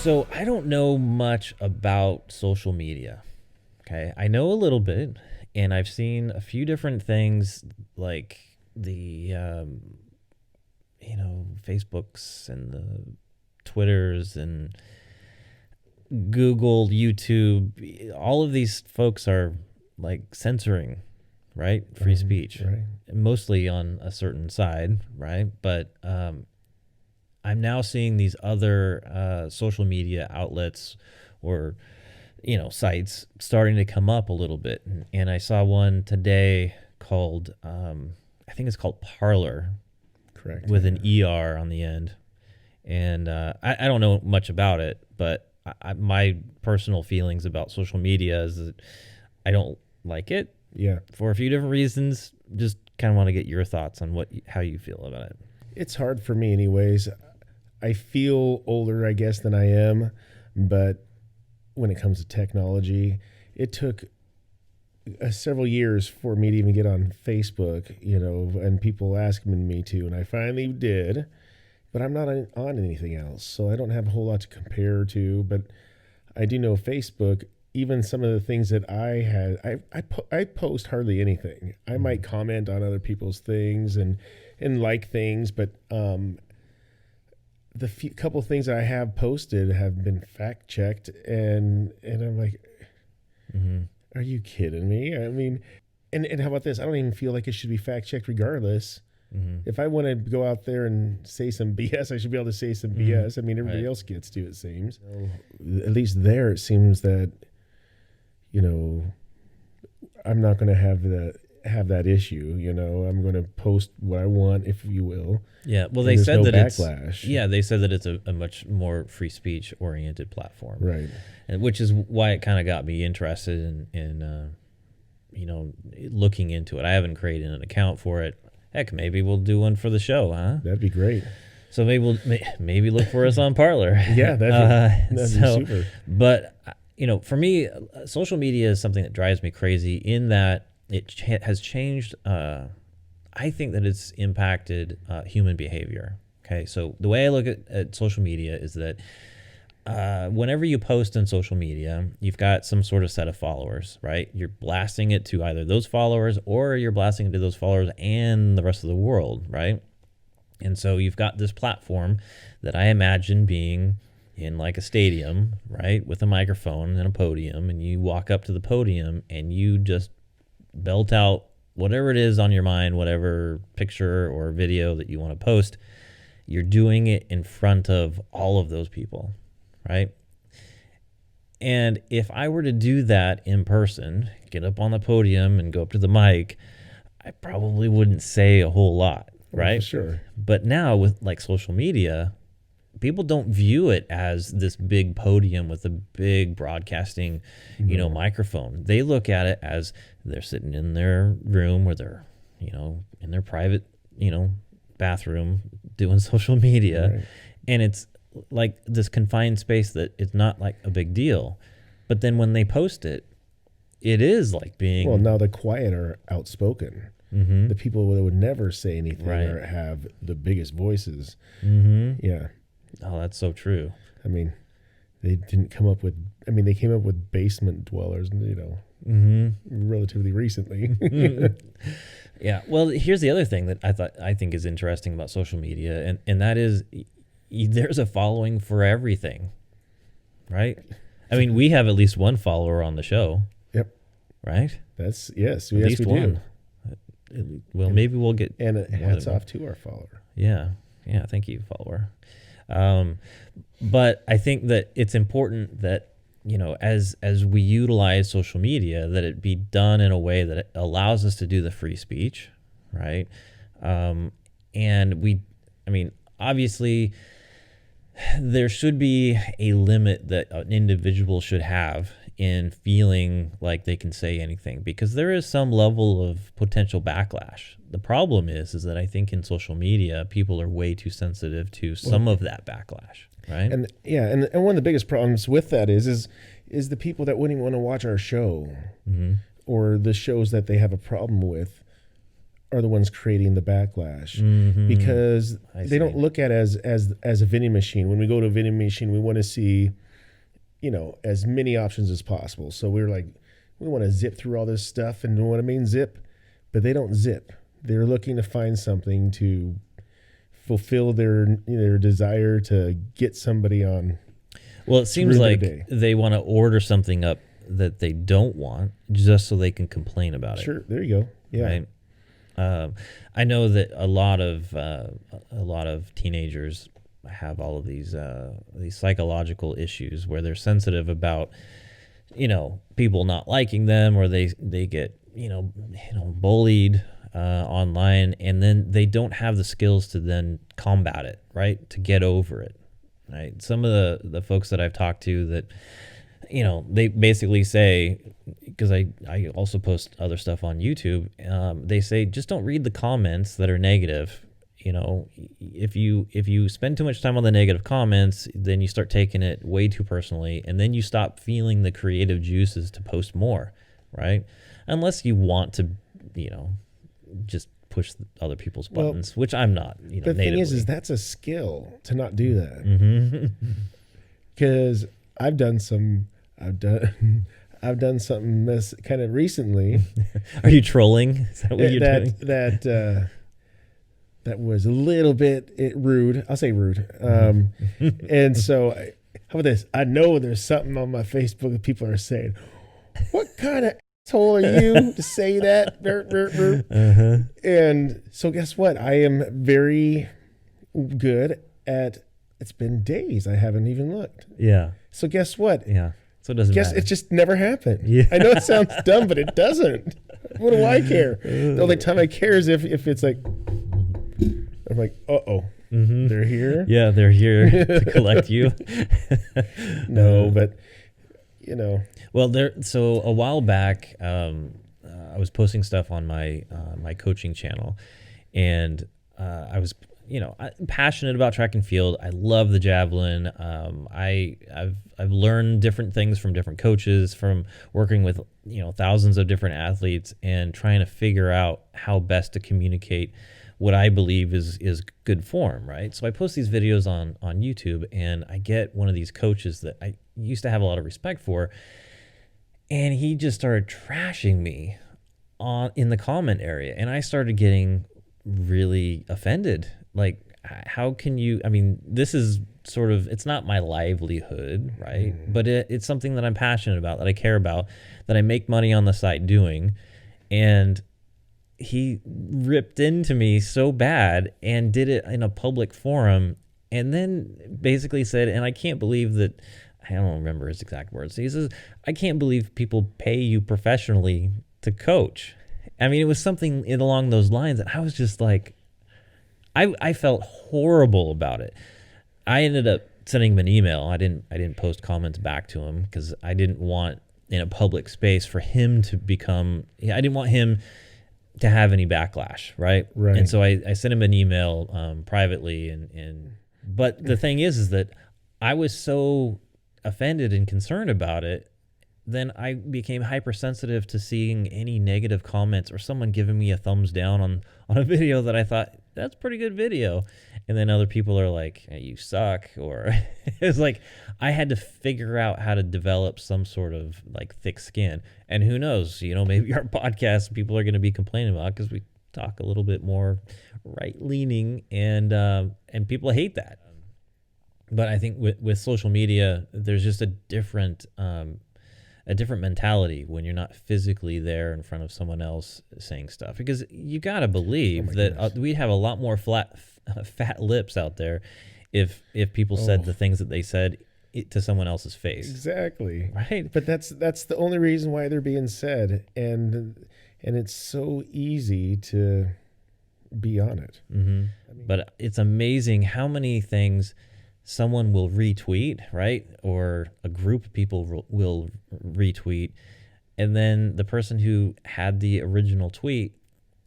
So I don't know much about social media. Okay. I know a little bit, and I've seen a few different things like Facebooks and the Twitters and Google, YouTube. All of these folks are like censoring, right? Free speech, Right. mostly on a certain side, right? But I'm now seeing these other social media outlets or sites starting to come up a little bit, and I saw one today called I think it's called Parler Correct. with an ER on the end, and I don't know much about it, but my personal feelings about social media is that I don't like it. Yeah. For a few different reasons. Just kind of want to get your thoughts on how you feel about it. It's hard for me anyways. I feel older, I guess, than I am, but when it comes to technology, it took several years for me to even get on Facebook, and people asking me to, and I finally did, but I'm not on anything else, so I don't have a whole lot to compare to, but I do know Facebook, even some of the things that I had, I post hardly anything. I might comment on other people's things and like things, but the couple things that I have posted have been fact checked, and I'm like, are you kidding me? I mean, and how about this? I don't even feel like it should be fact checked regardless. If I want to go out there and say some BS, I should be able to say some BS. I mean, everybody else gets to, it seems. At least there, it seems that, I'm not going to have that issue. I'm going to post what I want, if you will. Yeah, well, they said that backlash. They said that it's a much more free speech oriented platform, right? And which is why it kind of got me interested in looking into it. I haven't created an account for it. Heck, maybe we'll do one for the show, huh? That'd be great. So maybe look for us on Parler. Yeah, that'd be super. But for me, social media is something that drives me crazy in that it has changed. I think that it's impacted human behavior. Okay, so the way I look at social media is that whenever you post on social media, you've got some sort of set of followers, right? You're blasting it to either those followers or you're blasting it to those followers and the rest of the world, right? And so you've got this platform that I imagine being in like a stadium, right? With a microphone and a podium, and you walk up to the podium and you just belt out whatever it is on your mind, whatever picture or video that you want to post. You're doing it in front of all of those people, right? And if I were to do that in person, get up on the podium and go up to the mic, I probably wouldn't say a whole lot, right? Sure. But now with like social media, people don't view it as this big podium with a big broadcasting, microphone. They look at it as they're sitting in their room or they're, in their private, bathroom doing social media. Right. And it's like this confined space that it's not like a big deal. But then when they post it, it is like being... Well, now the quiet are outspoken. The people that would never say anything or have the biggest voices. Yeah. Oh, that's so true. I mean, they didn't come up with... they came up with basement dwellers, relatively recently. Yeah. Well, here's the other thing that I think is interesting about social media, and that is there's a following for everything, right? I mean, we have at least one follower on the show. Yep. Right? Yes, we one. do. Well, maybe we'll get... And hats off to our follower. Yeah. Yeah, thank you, follower. But I think that it's important that, as we utilize social media, that it be done in a way that it allows us to do the free speech, right? And obviously, there should be a limit that an individual should have in feeling like they can say anything, because there is some level of potential backlash. The problem is that I think in social media, people are way too sensitive to some of that backlash, right? And one of the biggest problems with that is the people that wouldn't even want to watch our show or the shows that they have a problem with are the ones creating the backlash Mm-hmm. because I they don't see. look at it as a vending machine. When we go to a vending machine, we want to see, as many options as possible. So we're like, we want to zip through all this stuff and know what I mean, zip, but they don't zip. They're looking to find something to fulfill their desire to get somebody on Well, it to seems ruin their like day. they want to order something up that they don't want just so they can complain about it. Sure, there you go. Yeah, Right. I know that a lot of teenagers have all of these psychological issues where they're sensitive about people not liking them, or they get bullied online, and then they don't have the skills to then combat it, right, to get over it. Right. Some of the folks that I've talked to that they basically say, because I also post other stuff on YouTube, they say just don't read the comments that are negative. If you spend too much time on the negative comments, then you start taking it way too personally, and then you stop feeling the creative juices to post more, right? Unless you want to, just push other people's Well, buttons, which I'm not, the thing natively. is that's a skill to not do that. Mm-hmm. Because I've done I've done something this kind of recently Are you trolling? Is that what you're doing? that was a little bit rude. I'll say rude. And so, how about this? I know there's something on my Facebook that people are saying, "What kind of asshole are you to say that?" Uh-huh. And so, guess what? I am very good at. It's been days. I haven't even looked. Yeah. So guess what? Yeah. So it doesn't Guess matter. it just never happened. Yeah. I know it sounds dumb, but it doesn't. What do I care? The only time I care is if it's like, I'm like, Mm-hmm. they're here. Yeah, they're here to collect you. No, but Well, So a while back, I was posting stuff on my coaching channel, and I was I'm passionate about track and field. I love the javelin. I've learned different things from different coaches, from working with thousands of different athletes, and trying to figure out how best to communicate what I believe is good form, right? So I post these videos on YouTube, and I get one of these coaches that I used to have a lot of respect for, and he just started trashing me in the comment area, and I started getting really offended. Like, how can you? I mean, this is sort of, it's not my livelihood, right? But it's something that I'm passionate about, that I care about, that I make money on the site doing, and he ripped into me so bad and did it in a public forum, and then basically said, and I can't believe that, I don't remember his exact words. He says, I can't believe people pay you professionally to coach. I mean, it was something along those lines, and I was just like, I felt horrible about it. I ended up sending him an email. I didn't post comments back to him because I didn't want, in a public space, for him to become, I didn't want him to have any backlash, right? Right. And so I sent him an email privately, but the thing is that I was so offended and concerned about it, then I became hypersensitive to seeing any negative comments or someone giving me a thumbs down on a video that I thought, that's a pretty good video. And then other people are like, hey, you suck. Or it's like, I had to figure out how to develop some sort of like thick skin. And who knows, maybe our podcast people are going to be complaining about, because we talk a little bit more right leaning, and people hate that. But I think with social media, there's just a different mentality when you're not physically there in front of someone else saying stuff, because you got to believe that we'd have a lot more fat lips out there if people said the things that they said to someone else's face. Exactly. Right. But that's the only reason why they're being said, and it's so easy to be on it. Mm-hmm. But it's amazing how many things someone will retweet, right? Or a group of people will retweet, and then the person who had the original tweet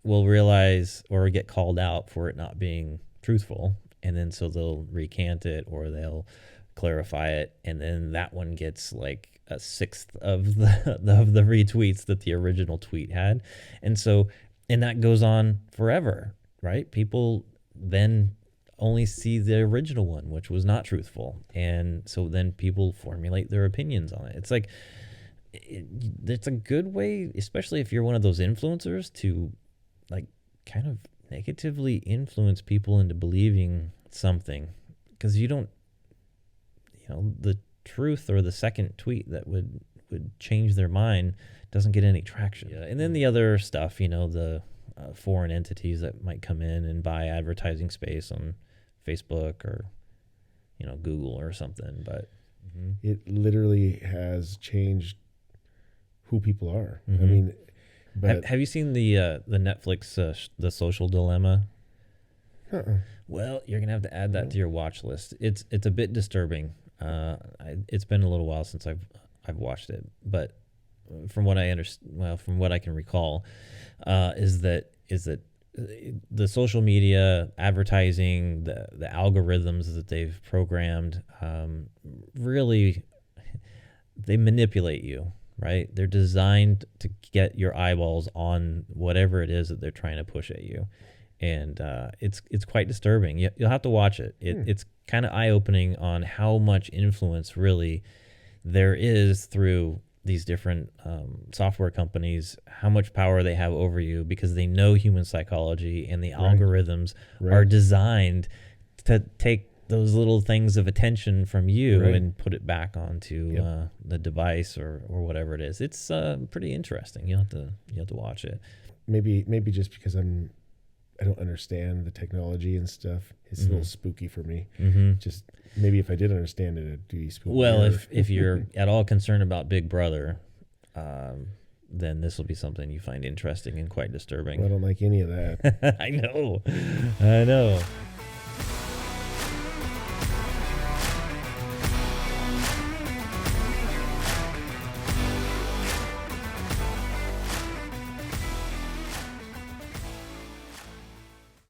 will realize or get called out for it not being truthful, and then so they'll recant it or they'll clarify it, and then that one gets like a sixth of the retweets that the original tweet had. And so And that goes on forever, right? People then only see the original one, which was not truthful. And so then people formulate their opinions on it. It's like, it's a good way, especially if you're one of those influencers, to like kind of negatively influence people into believing something, because you don't, the truth or the second tweet that would change their mind doesn't get any traction. Yeah. And then the other stuff, the foreign entities that might come in and buy advertising space on Facebook or Google or something. But it literally has changed who people are. Mm-hmm. I mean, but have you seen the Netflix The Social Dilemma? Well, you're gonna have to add that to your watch list. It's a bit disturbing. It's been a little while since I've watched it, but from what I understand, from what I can recall, is that the social media advertising, the algorithms that they've programmed, really they manipulate you, right? They're designed to get your eyeballs on whatever it is that they're trying to push at you. And it's quite disturbing. You'll have to watch it. It's kind of eye-opening on how much influence really there is through these different software companies, how much power they have over you, because they know human psychology, and the algorithms are designed to take those little things of attention from you and put it back onto the device or whatever it is. It's pretty interesting. You have to watch it. Maybe just because I don't understand the technology and stuff. It's a little spooky for me. Just maybe if I did understand it, it'd be spooky. Well, if you're at all concerned about Big Brother, then this will be something you find interesting and quite disturbing. Well, I don't like any of that. I know.